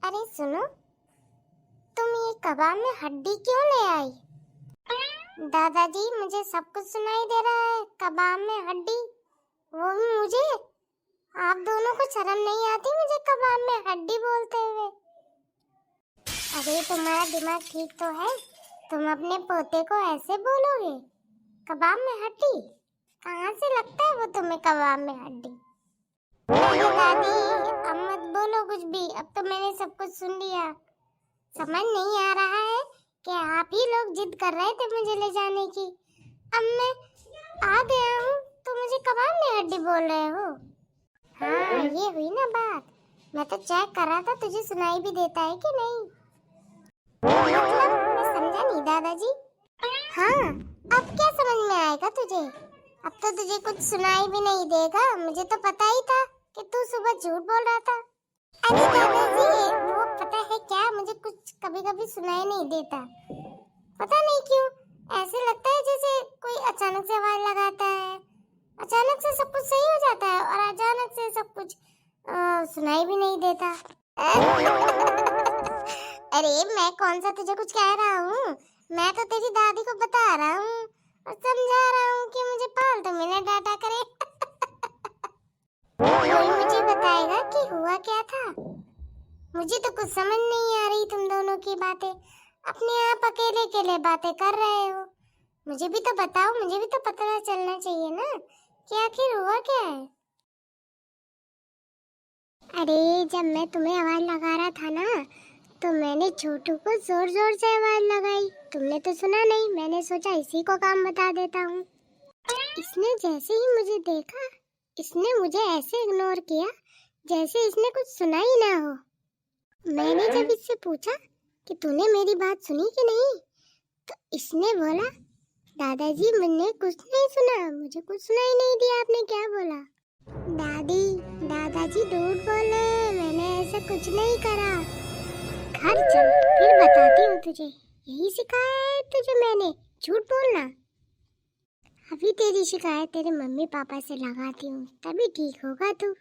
अरे सुनो, तुम ये कबाब में हड्डी क्यों ले आई? दादाजी मुझे सब कुछ सुनाई दे रहा है। कबाब में हड्डी, वो भी मुझे। आप दोनों को शर्म नहीं आती मुझे कबाब में हड्डी बोलते हुए? अरे तुम्हारा दिमाग ठीक तो है? तुम अपने पोते को ऐसे बोलोगे? कबाब में हड्डी? कहाँ से लगता है वो तुम्हें कबाब में हड्डी? अरे दादी, अब मत बोलो कुछ भी। अब तो मैंने सब कुछ सुन लिया। समझ नहीं आ रहा है कि आप ही लोग जिद कर रहे थे मुझे ले जाने की। अब मैं आ गया हूँ तो मुझे कबाब में हड्डी बोल रहे हो? हाँ, ये हुई ना बात। मैं तो चेक कर रहा था तुझे सुनाई भी देता है कि नहीं। मतलब मैं समझा नहीं दादाजी। हाँ, अब क्या समझ में आएगा तुझे? अब तो तुझे कुछ सुनाई भी नहीं देगा। मुझे तो पता ही था कि तू सुबह झूठ बोल रहा था। अरे दादाजी, वो पता है क्या, मुझे कुछ कभी-कभी सुनाई नहीं देता। पता नहीं क्यों, ऐसे लगता है जैसे कोई अचानक से आवाज लगाता है। अचानक से सब कुछ सही हो जाता है और अचानक से सब कुछ सुनाई भी नहीं देता। अरे मैं कौन सा तुझे कुछ कह रहा हूँ? मैं तो तेरी दादी को बता रहा हूँ और समझा रहा हूँ कि मुझे फालतू में ना डांटा करे। कोई मुझे बताएगा कि हुआ क्या था? मुझे तो कुछ समझ नहीं आ रही। तुम दोनों की बातें अपने आप अकेले अकेले बातें कर रहे हो। मुझे भी तो बताओ, मुझे भी तो पता चलना चाहिए ना कि आखिर हुआ क्या है। अरे जब मैं तुम्हें आवाज लगा रहा था ना, तो मैंने छोटू को जोर जोर से आवाज लगाई। तुमने तो सुना नहीं। मैंने सोचा इसी को काम बता देता हूँ। इसने जैसे ही मुझे देखा, इसने मुझे ऐसे इग्नोर किया जैसे इसने कुछ सुना ही ना हो। मैंने जब इससे पूछा कि तूने मेरी बात सुनी कि नहीं, तो इसने बोला दादाजी मैंने कुछ नहीं सुना, मुझे कुछ सुनाई नहीं दिया। आपने क्या बोला? दादाजी झूठ बोले, मैंने ऐसा कुछ नहीं करा। घर चल, फिर बताती हूँ तुझे। यही सिखाया है तुझे मैंने, झूठ बोलना। अभी तेरी शिकायत तेरे मम्मी पापा से लगाती हूँ, तभी ठीक होगा तू।